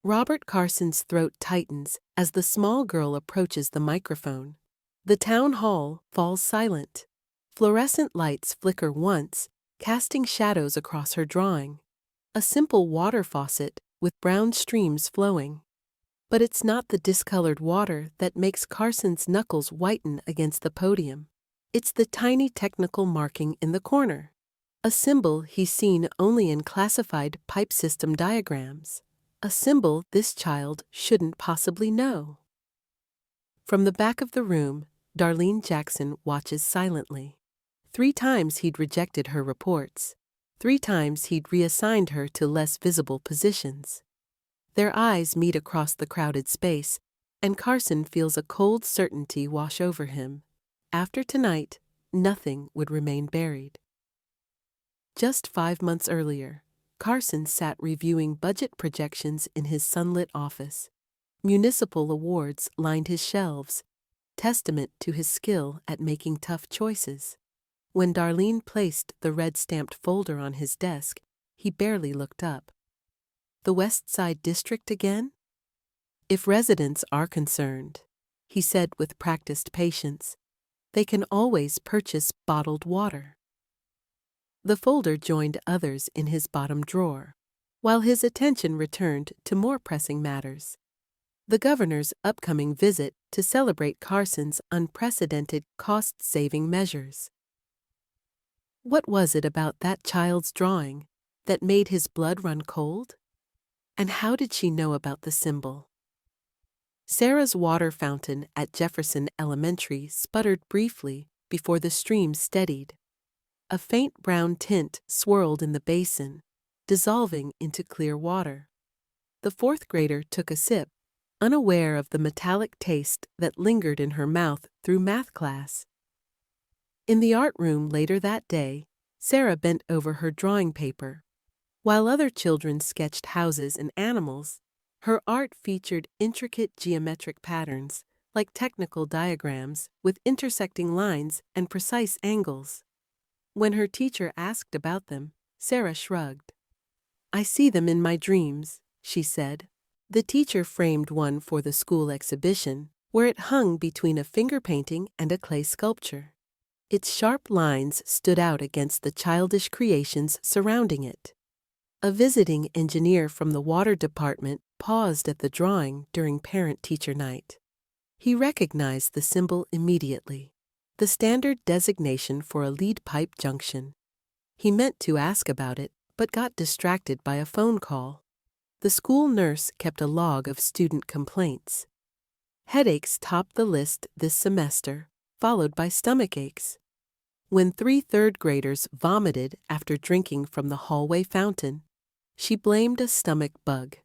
Robert Carson's throat tightens as the small girl approaches the microphone. The town hall falls silent. Fluorescent lights flicker once, casting shadows across her drawing. A simple water faucet with brown streams flowing. But it's not the discolored water that makes Carson's knuckles whiten against the podium. It's the tiny technical marking in the corner. A symbol he's seen only in classified pipe system diagrams. A symbol this child shouldn't possibly know. From the back of the room, Darlene Jackson watches silently. 3 times he'd rejected her reports. 3 times he'd reassigned her to less visible positions. Their eyes meet across the crowded space, and Carson feels a cold certainty wash over him. After tonight, nothing would remain buried. Just 5 months earlier, Carson sat reviewing budget projections in his sunlit office. Municipal awards lined his shelves, testament to his skill at making tough choices. When Darlene placed the red-stamped folder on his desk, he barely looked up. The West Side District again? If residents are concerned, he said with practiced patience, they can always purchase bottled water. The folder joined others in his bottom drawer, while his attention returned to more pressing matters. The governor's upcoming visit to celebrate Carson's unprecedented cost-saving measures. What was it about that child's drawing that made his blood run cold? And how did she know about the symbol? Sarah's water fountain at Jefferson Elementary sputtered briefly before the stream steadied. A faint brown tint swirled in the basin, dissolving into clear water. The 4th grader took a sip, unaware of the metallic taste that lingered in her mouth through math class. In the art room later that day, Sarah bent over her drawing paper. While other children sketched houses and animals, her art featured intricate geometric patterns, like technical diagrams with intersecting lines and precise angles. When her teacher asked about them, Sarah shrugged. "I see them in my dreams," she said. The teacher framed one for the school exhibition, where it hung between a finger painting and a clay sculpture. Its sharp lines stood out against the childish creations surrounding it. A visiting engineer from the water department paused at the drawing during parent-teacher night. He recognized the symbol immediately, the standard designation for a lead pipe junction. He meant to ask about it, but got distracted by a phone call. The school nurse kept a log of student complaints. Headaches topped the list this semester, followed by stomach aches. When 3 3rd graders vomited after drinking from the hallway fountain, she blamed a stomach bug.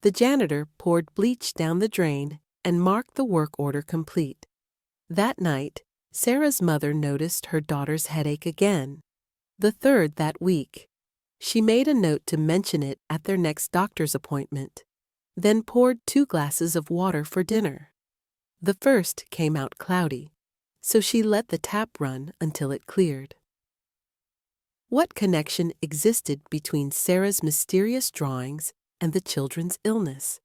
The janitor poured bleach down the drain and marked the work order complete. That night, Sarah's mother noticed her daughter's headache again, the 3rd that week. She made a note to mention it at their next doctor's appointment, then poured 2 glasses of water for dinner. The first came out cloudy, so she let the tap run until it cleared. What connection existed between Sarah's mysterious drawings and the children's illness?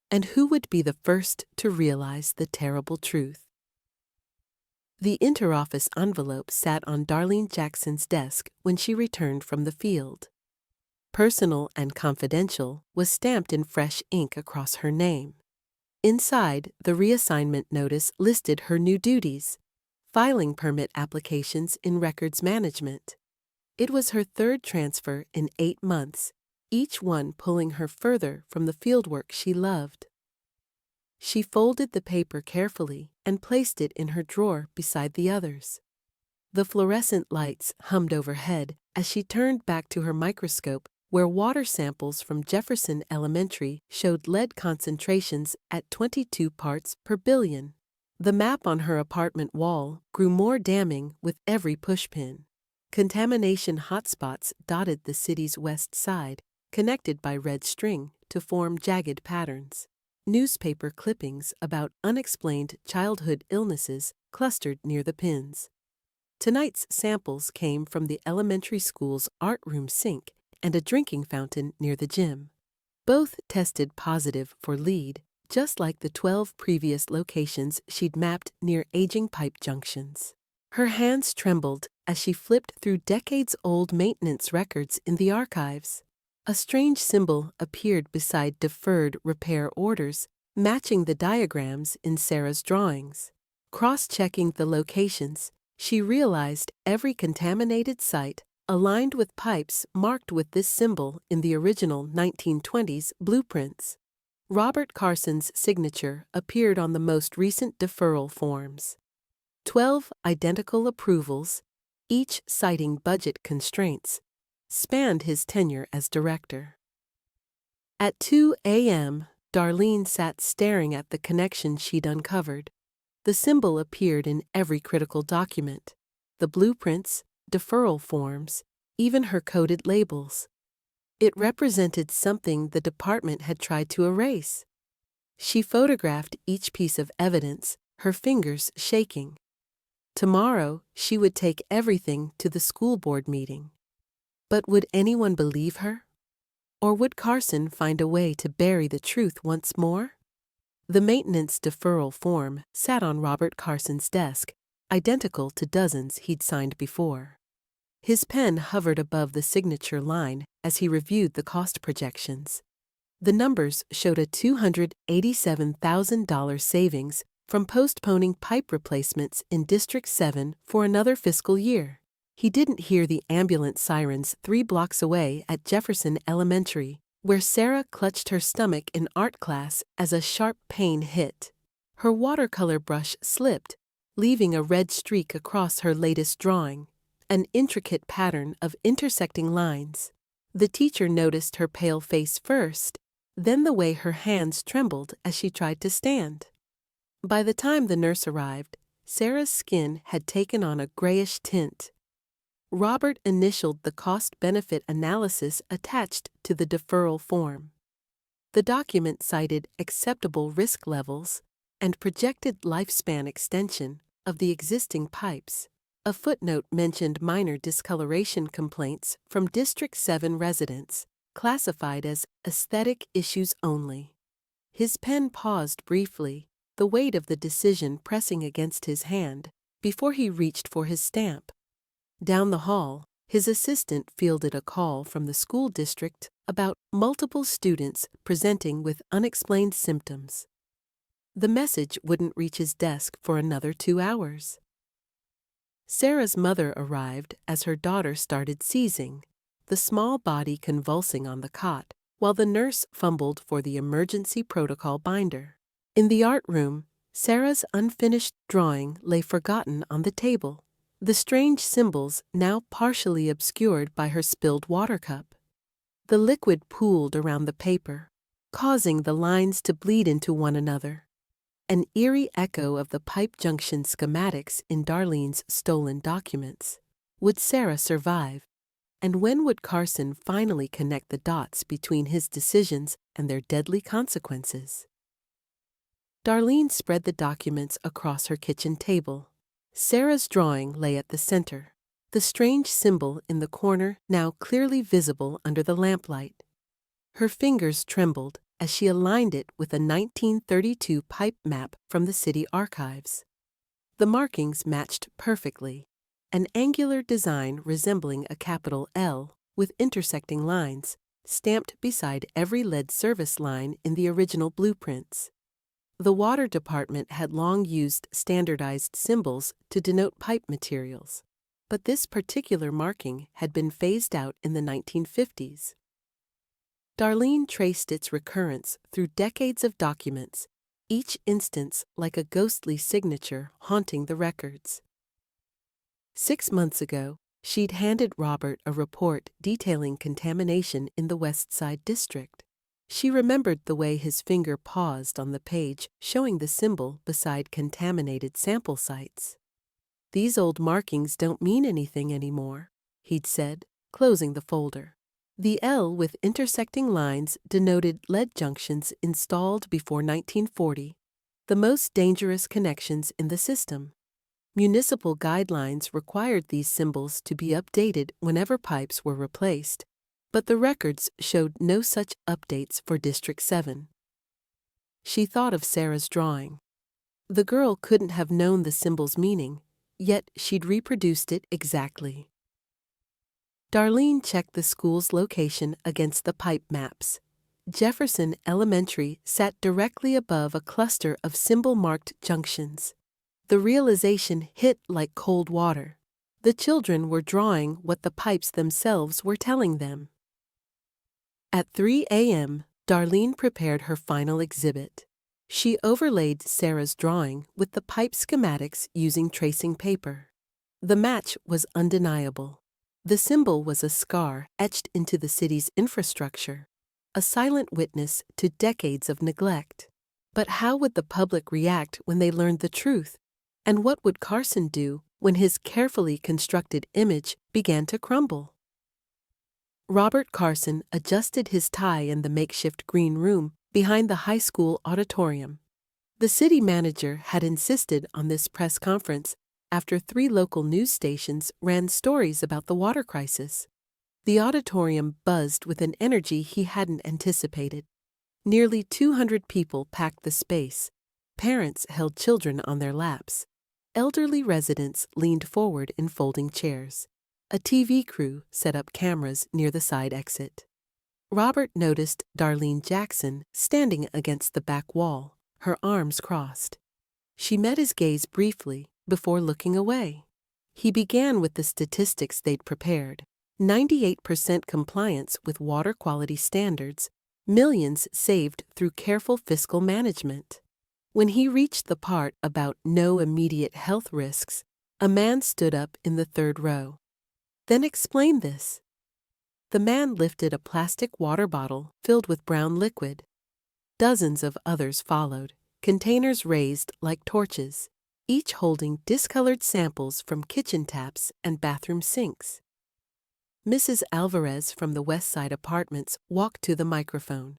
And who would be the first to realize the terrible truth? The interoffice envelope sat on Darlene Jackson's desk when she returned from the field. Personal and confidential was stamped in fresh ink across her name. Inside, the reassignment notice listed her new duties: filing permit applications in records management. It was her 3rd transfer in 8 months, each one pulling her further from the fieldwork she loved. She folded the paper carefully and placed it in her drawer beside the others. The fluorescent lights hummed overhead as she turned back to her microscope, where water samples from Jefferson Elementary showed lead concentrations at 22 parts per billion. The map on her apartment wall grew more damning with every pushpin. Contamination hotspots dotted the city's west side, connected by red string to form jagged patterns. Newspaper clippings about unexplained childhood illnesses clustered near the pins. Tonight's samples came from the elementary school's art room sink and a drinking fountain near the gym. Both tested positive for lead, just like the 12 previous locations she'd mapped near aging pipe junctions. Her hands trembled as she flipped through decades-old maintenance records in the archives. A strange symbol appeared beside deferred repair orders, matching the diagrams in Sarah's drawings. Cross-checking the locations, she realized every contaminated site aligned with pipes marked with this symbol in the original 1920s blueprints. Robert Carson's signature appeared on the most recent deferral forms. 12 identical approvals, each citing budget constraints, spanned his tenure as director. At 2 a.m., Darlene sat staring at the connection she'd uncovered. The symbol appeared in every critical document: the blueprints, deferral forms, even her coded labels. It represented something the department had tried to erase. She photographed each piece of evidence, her fingers shaking. Tomorrow, she would take everything to the school board meeting. But would anyone believe her? Or would Carson find a way to bury the truth once more? The maintenance deferral form sat on Robert Carson's desk, identical to dozens he'd signed before. His pen hovered above the signature line as he reviewed the cost projections. The numbers showed a $287,000 savings from postponing pipe replacements in District 7 for another fiscal year. He didn't hear the ambulance sirens 3 blocks away at Jefferson Elementary, where Sarah clutched her stomach in art class as a sharp pain hit. Her watercolor brush slipped, leaving a red streak across her latest drawing, an intricate pattern of intersecting lines. The teacher noticed her pale face first, then the way her hands trembled as she tried to stand. By the time the nurse arrived, Sarah's skin had taken on a grayish tint. Robert initialed the cost-benefit analysis attached to the deferral form. The document cited acceptable risk levels and projected lifespan extension of the existing pipes. A footnote mentioned minor discoloration complaints from District 7 residents, classified as aesthetic issues only. His pen paused briefly, the weight of the decision pressing against his hand, before he reached for his stamp. Down the hall, his assistant fielded a call from the school district about multiple students presenting with unexplained symptoms. The message wouldn't reach his desk for another 2 hours. Sarah's mother arrived as her daughter started seizing, the small body convulsing on the cot, while the nurse fumbled for the emergency protocol binder. In the art room, Sarah's unfinished drawing lay forgotten on the table, the strange symbols now partially obscured by her spilled water cup. The liquid pooled around the paper, causing the lines to bleed into one another, an eerie echo of the pipe junction schematics in Darlene's stolen documents. Would Sarah survive? And when would Carson finally connect the dots between his decisions and their deadly consequences? Darlene spread the documents across her kitchen table. Sarah's drawing lay at the center, the strange symbol in the corner now clearly visible under the lamplight. Her fingers trembled as she aligned it with a 1932 pipe map from the city archives. The markings matched perfectly, an angular design resembling a capital L with intersecting lines, stamped beside every lead service line in the original blueprints. The water department had long used standardized symbols to denote pipe materials, but this particular marking had been phased out in the 1950s. Darlene traced its recurrence through decades of documents, each instance like a ghostly signature haunting the records. 6 months ago, she'd handed Robert a report detailing contamination in the West Side District. She remembered the way his finger paused on the page showing the symbol beside contaminated sample sites. "These old markings don't mean anything anymore," he'd said, closing the folder. The L with intersecting lines denoted lead junctions installed before 1940, the most dangerous connections in the system. Municipal guidelines required these symbols to be updated whenever pipes were replaced, but the records showed no such updates for District 7. She thought of Sarah's drawing. The girl couldn't have known the symbol's meaning, yet she'd reproduced it exactly. Darlene checked the school's location against the pipe maps. Jefferson Elementary sat directly above a cluster of symbol-marked junctions. The realization hit like cold water. The children were drawing what the pipes themselves were telling them. At 3 a.m., Darlene prepared her final exhibit. She overlaid Sarah's drawing with the pipe schematics using tracing paper. The match was undeniable. The symbol was a scar etched into the city's infrastructure, a silent witness to decades of neglect. But how would the public react when they learned the truth? And what would Carson do when his carefully constructed image began to crumble? Robert Carson adjusted his tie in the makeshift green room behind the high school auditorium. The city manager had insisted on this press conference after 3 local news stations ran stories about the water crisis. The auditorium buzzed with an energy he hadn't anticipated. Nearly 200 people packed the space. Parents held children on their laps. Elderly residents leaned forward in folding chairs. A TV crew set up cameras near the side exit. Robert noticed Darlene Jackson standing against the back wall, her arms crossed. She met his gaze briefly before looking away. He began with the statistics they'd prepared. 98% compliance with water quality standards, millions saved through careful fiscal management. When he reached the part about no immediate health risks, a man stood up in the 3rd row. Then explain this. The man lifted a plastic water bottle filled with brown liquid. Dozens of others followed, containers raised like torches, each holding discolored samples from kitchen taps and bathroom sinks. Mrs. Alvarez from the West Side Apartments walked to the microphone.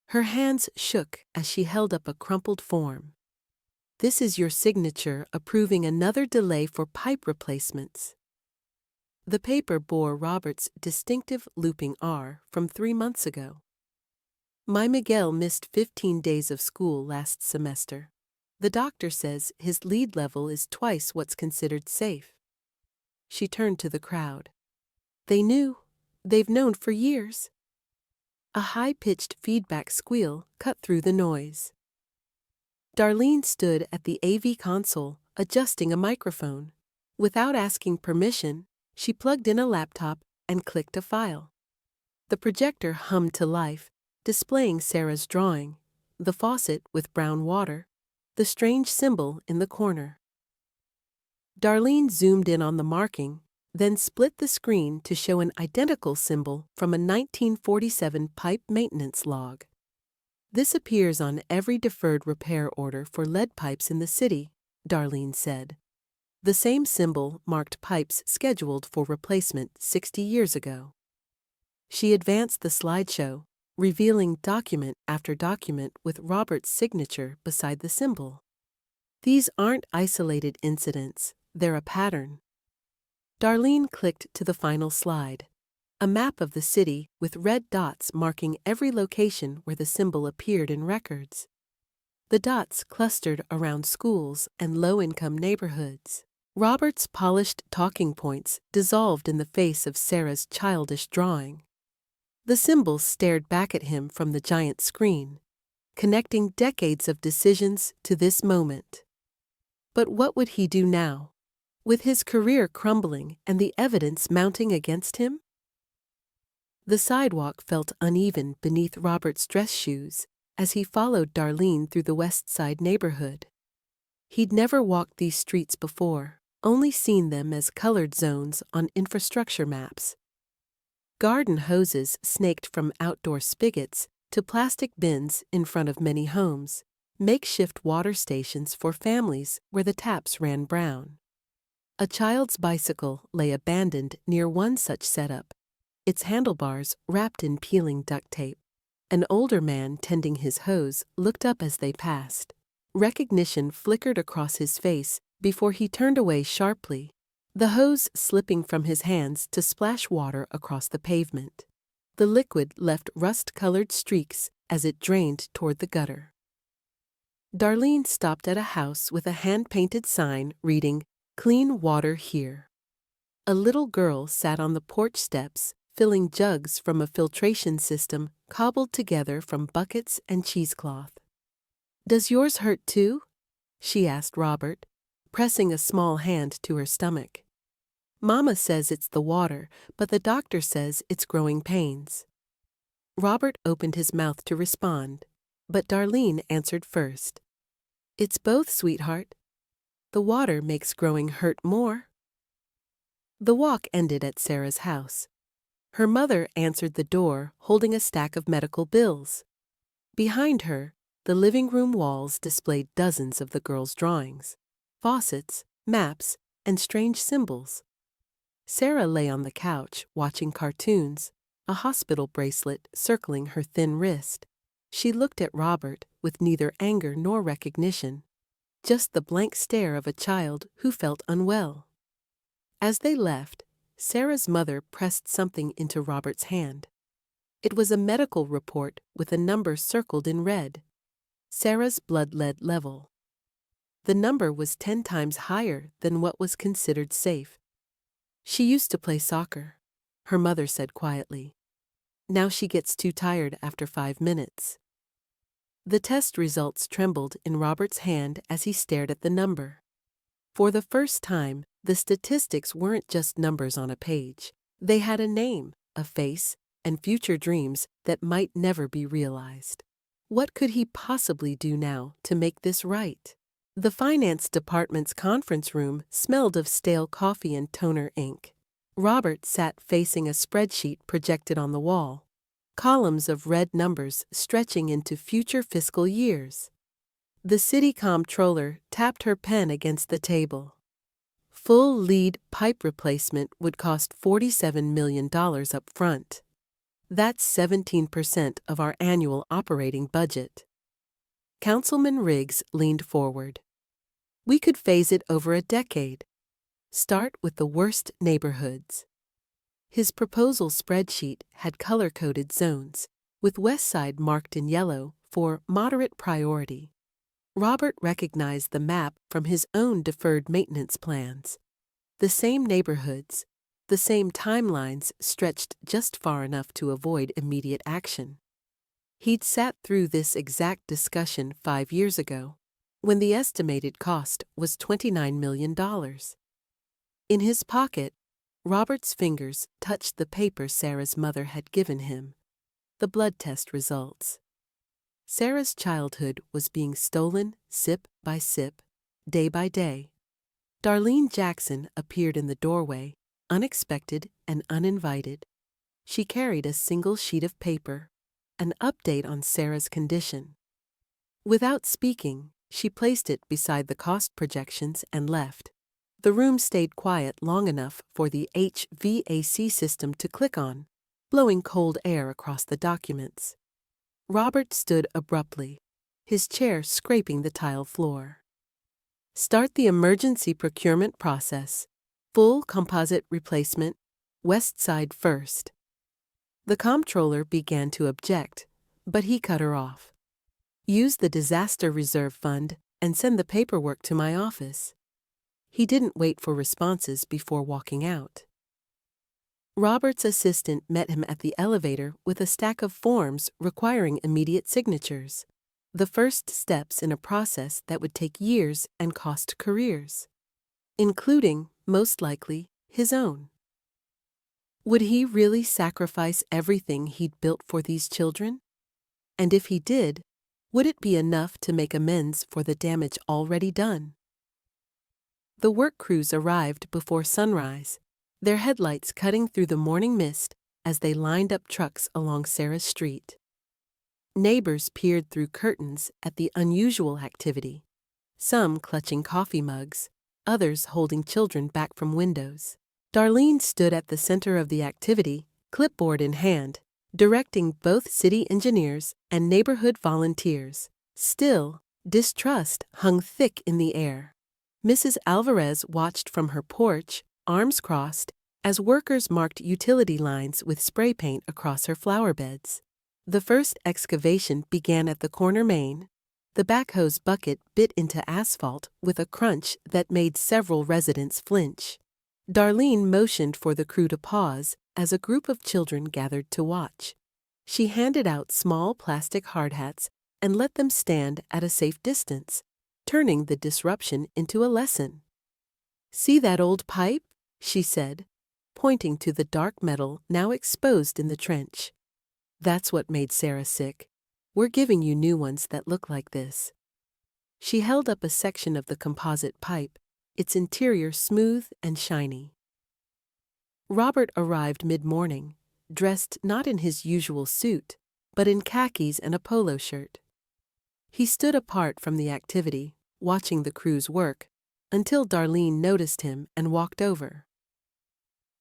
Her hands shook as she held up a crumpled form. "This is your signature approving another delay for pipe replacements." The paper bore Robert's distinctive looping R from 3 months ago. "My Miguel missed 15 days of school last semester. The doctor says his lead level is twice what's considered safe." She turned to the crowd. "They knew. They've known for years." A high-pitched feedback squeal cut through the noise. Darlene stood at the AV console, adjusting a microphone. Without asking permission, she plugged in a laptop and clicked a file. The projector hummed to life, displaying Sarah's drawing, the faucet with brown water, the strange symbol in the corner. Darlene zoomed in on the marking, then split the screen to show an identical symbol from a 1947 pipe maintenance log. "This appears on every deferred repair order for lead pipes in the city," Darlene said. The same symbol marked pipes scheduled for replacement 60 years ago. She advanced the slideshow, revealing document after document with Robert's signature beside the symbol. "These aren't isolated incidents, they're a pattern." Darlene clicked to the final slide, a map of the city with red dots marking every location where the symbol appeared in records. The dots clustered around schools and low-income neighborhoods. Robert's polished talking points dissolved in the face of Sarah's childish drawing. The symbol stared back at him from the giant screen, connecting decades of decisions to this moment. But what would he do now, with his career crumbling and the evidence mounting against him? The sidewalk felt uneven beneath Robert's dress shoes as he followed Darlene through the West Side neighborhood. He'd never walked these streets before, only seen them as colored zones on infrastructure maps. Garden hoses snaked from outdoor spigots to plastic bins in front of many homes, makeshift water stations for families where the taps ran brown. A child's bicycle lay abandoned near one such setup, its handlebars wrapped in peeling duct tape. An older man tending his hose looked up as they passed. Recognition flickered across his face before he turned away sharply, the hose slipping from his hands to splash water across the pavement. The liquid left rust-colored streaks as it drained toward the gutter. Darlene stopped at a house with a hand-painted sign reading, "Clean water here." A little girl sat on the porch steps, filling jugs from a filtration system cobbled together from buckets and cheesecloth. "Does yours hurt too?" she asked Robert, pressing a small hand to her stomach. "Mama says it's the water, but the doctor says it's growing pains." Robert opened his mouth to respond, but Darlene answered first. "It's both, sweetheart. The water makes growing hurt more." The walk ended at Sarah's house. Her mother answered the door, holding a stack of medical bills. Behind her, the living room walls displayed dozens of the girl's drawings, faucets, maps, and strange symbols. Sarah lay on the couch, watching cartoons, a hospital bracelet circling her thin wrist. She looked at Robert with neither anger nor recognition, just the blank stare of a child who felt unwell. As they left, Sarah's mother pressed something into Robert's hand. It was a medical report with a number circled in red. Sarah's blood lead level. The number was 10 times higher than what was considered safe. "She used to play soccer," her mother said quietly. "Now she gets too tired after 5 minutes." The test results trembled in Robert's hand as he stared at the number. For the first time, the statistics weren't just numbers on a page. They had a name, a face, and future dreams that might never be realized. What could he possibly do now to make this right? The finance department's conference room smelled of stale coffee and toner ink. Robert sat facing a spreadsheet projected on the wall, columns of red numbers stretching into future fiscal years. The city comptroller tapped her pen against the table. Full lead pipe replacement would cost $47 million up front. That's 17% of our annual operating budget. Councilman Riggs leaned forward. "We could phase it over a decade. Start with the worst neighborhoods." His proposal spreadsheet had color-coded zones, with West Side marked in yellow for moderate priority. Robert recognized the map from his own deferred maintenance plans. The same neighborhoods, the same timelines stretched just far enough to avoid immediate action. He'd sat through this exact discussion 5 years ago, when the estimated cost was $29 million. In his pocket, Robert's fingers touched the paper Sarah's mother had given him, the blood test results. Sarah's childhood was being stolen sip by sip, day by day. Darlene Jackson appeared in the doorway, unexpected and uninvited. She carried a single sheet of paper, an update on Sarah's condition. Without speaking, she placed it beside the cost projections and left. The room stayed quiet long enough for the HVAC system to click on, blowing cold air across the documents. Robert stood abruptly, his chair scraping the tile floor. "Start the emergency procurement process. Full composite replacement, West Side first." The comptroller began to object, but he cut her off. "Use the disaster reserve fund and send the paperwork to my office." He didn't wait for responses before walking out. Robert's assistant met him at the elevator with a stack of forms requiring immediate signatures, the first steps in a process that would take years and cost careers, including, most likely, his own. Would he really sacrifice everything he'd built for these children? And if he did, would it be enough to make amends for the damage already done? The work crews arrived before sunrise, their headlights cutting through the morning mist as they lined up trucks along Sarah's street. Neighbors peered through curtains at the unusual activity, some clutching coffee mugs, others holding children back from windows. Darlene stood at the center of the activity, clipboard in hand, directing both city engineers and neighborhood volunteers. Still, distrust hung thick in the air. Mrs. Alvarez watched from her porch, arms crossed, as workers marked utility lines with spray paint across her flower beds. The first excavation began at the corner main. The backhoe's bucket bit into asphalt with a crunch that made several residents flinch. Darlene motioned for the crew to pause as a group of children gathered to watch. She handed out small plastic hard hats and let them stand at a safe distance, turning the disruption into a lesson. "See that old pipe?" she said, pointing to the dark metal now exposed in the trench. "That's what made Sarah sick. We're giving you new ones that look like this." She held up a section of the composite pipe, its interior smooth and shiny. Robert arrived mid-morning, dressed not in his usual suit, but in khakis and a polo shirt. He stood apart from the activity, watching the crew's work, until Darlene noticed him and walked over.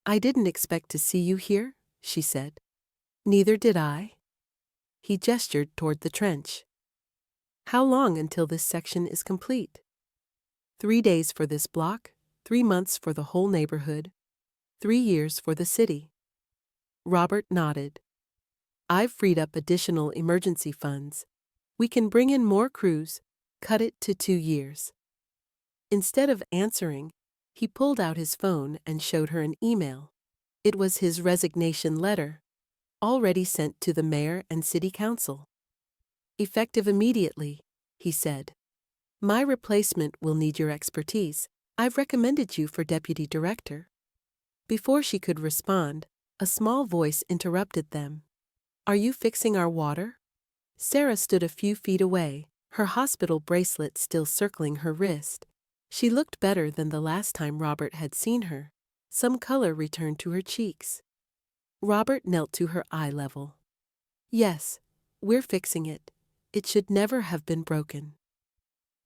"I didn't expect to see you here," she said. "Neither did I." He gestured toward the trench. "How long until this section is complete?" 3 days for this block, 3 months for the whole neighborhood, 3 years for the city." Robert nodded. "I've freed up additional emergency funds. We can bring in more crews, cut it to 2 years. Instead of answering, he pulled out his phone and showed her an email. It was his resignation letter, already sent to the mayor and city council. "Effective immediately," he said. "My replacement will need your expertise. I've recommended you for deputy director." Before she could respond, a small voice interrupted them. "Are you fixing our water?" Sarah stood a few feet away, her hospital bracelet still circling her wrist. She looked better than the last time Robert had seen her. Some color returned to her cheeks. Robert knelt to her eye level. "Yes, we're fixing it. It should never have been broken."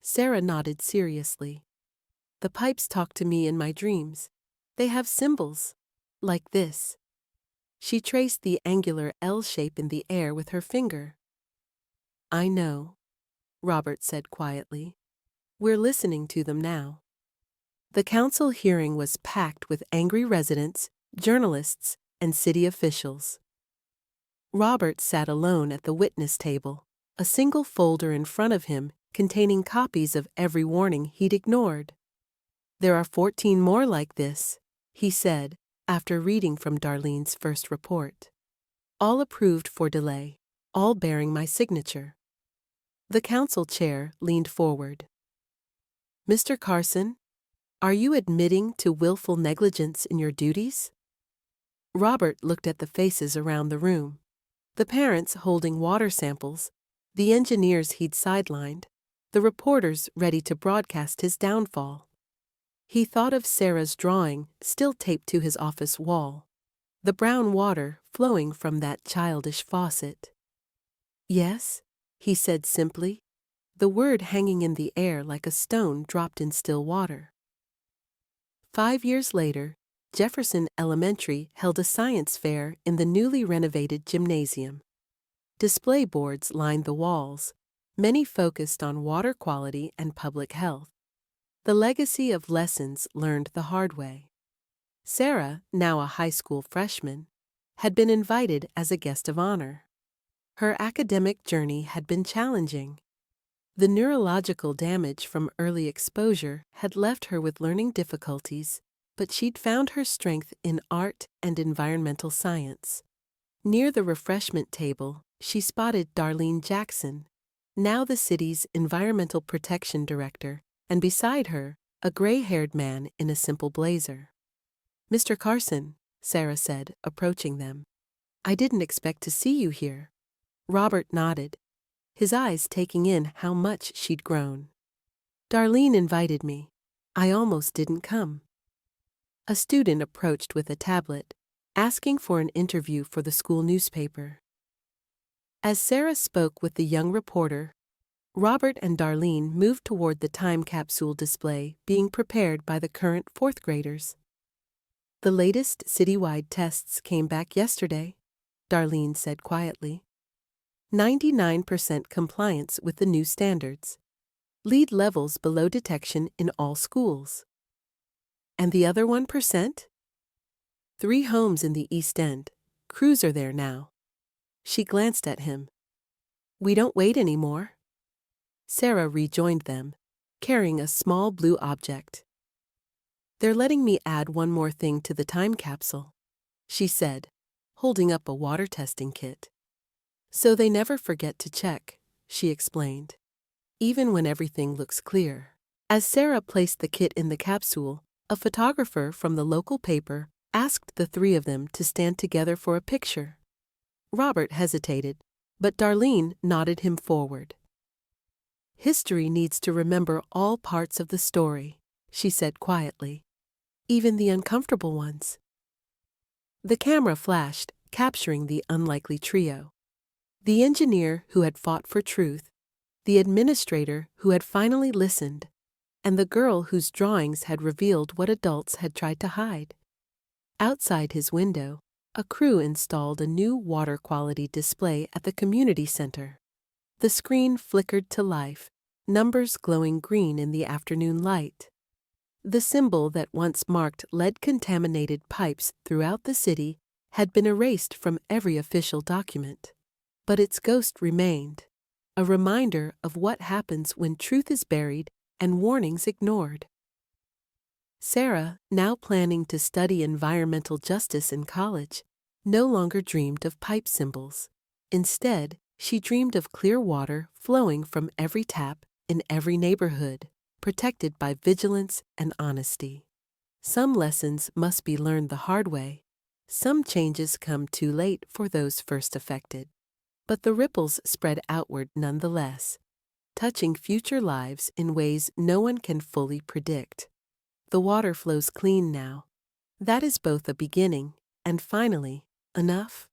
Sarah nodded seriously. "The pipes talk to me in my dreams. They have symbols, like this." She traced the angular L shape in the air with her finger. "I know," Robert said quietly. "We're listening to them now." The council hearing was packed with angry residents, journalists, and city officials. Robert sat alone at the witness table, a single folder in front of him containing copies of every warning he'd ignored. "There are 14 more like this," he said, after reading from Darlene's first report. "All approved for delay, all bearing my signature." The council chair leaned forward. "Mr. Carson, are you admitting to willful negligence in your duties?" Robert looked at the faces around the room. The parents holding water samples, the engineers he'd sidelined, the reporters ready to broadcast his downfall. He thought of Sarah's drawing still taped to his office wall, the brown water flowing from that childish faucet. "Yes," he said simply, the word hanging in the air like a stone dropped in still water. 5 years later, Jefferson Elementary held a science fair in the newly renovated gymnasium. Display boards lined the walls, many focused on water quality and public health, the legacy of lessons learned the hard way. Sarah, now a high school freshman, had been invited as a guest of honor. Her academic journey had been challenging. The neurological damage from early exposure had left her with learning difficulties, but she'd found her strength in art and environmental science. Near the refreshment table, she spotted Darlene Jackson, now the city's environmental protection director, and beside her, a gray-haired man in a simple blazer. "Mr. Carson," Sarah said, approaching them. "I didn't expect to see you here." Robert nodded, his eyes taking in how much she'd grown. "Darlene invited me. I almost didn't come." A student approached with a tablet, asking for an interview for the school newspaper. As Sarah spoke with the young reporter, Robert and Darlene moved toward the time capsule display being prepared by the current 4th graders. "The latest citywide tests came back yesterday," Darlene said quietly. 99% compliance with the new standards. Lead levels below detection in all schools. "And the other 1%? 3 homes in the East End. Crews are there now. She glanced at him. We don't wait anymore. Sarah rejoined them, carrying a small blue object. They're letting me add one more thing to the time capsule, she said, holding up a water testing kit. So they never forget to check, she explained, even when everything looks clear. As Sarah placed the kit in the capsule, a photographer from the local paper asked the 3 of them to stand together for a picture. Robert hesitated, but Darlene nodded him forward. History needs to remember all parts of the story, she said quietly, even the uncomfortable ones. The camera flashed, capturing the unlikely trio. The engineer who had fought for truth, the administrator who had finally listened, and the girl whose drawings had revealed what adults had tried to hide. Outside his window, a crew installed a new water quality display at the community center. The screen flickered to life, numbers glowing green in the afternoon light. The symbol that once marked lead-contaminated pipes throughout the city had been erased from every official document. But its ghost remained, a reminder of what happens when truth is buried and warnings ignored. Sarah, now planning to study environmental justice in college, no longer dreamed of pipe symbols. Instead, she dreamed of clear water flowing from every tap in every neighborhood, protected by vigilance and honesty. Some lessons must be learned the hard way. Some changes come too late for those first affected. But the ripples spread outward nonetheless, touching future lives in ways no one can fully predict. The water flows clean now. That is both a beginning and finally enough.